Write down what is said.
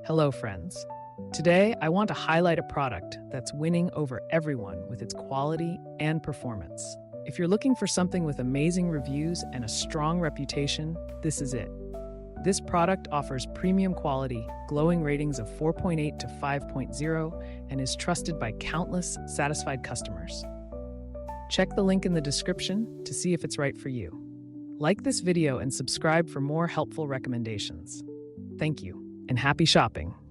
Hello, friends. Today, I want to highlight a product that's winning over everyone with its quality and performance. If you're looking for something with amazing reviews and a strong reputation, this is it. This product offers premium quality, glowing ratings of 4.8 to 5.0, and is trusted by countless satisfied customers. Check the link in the description to see if it's right for you. Like this video and subscribe for more helpful recommendations. Thank you, and happy shopping!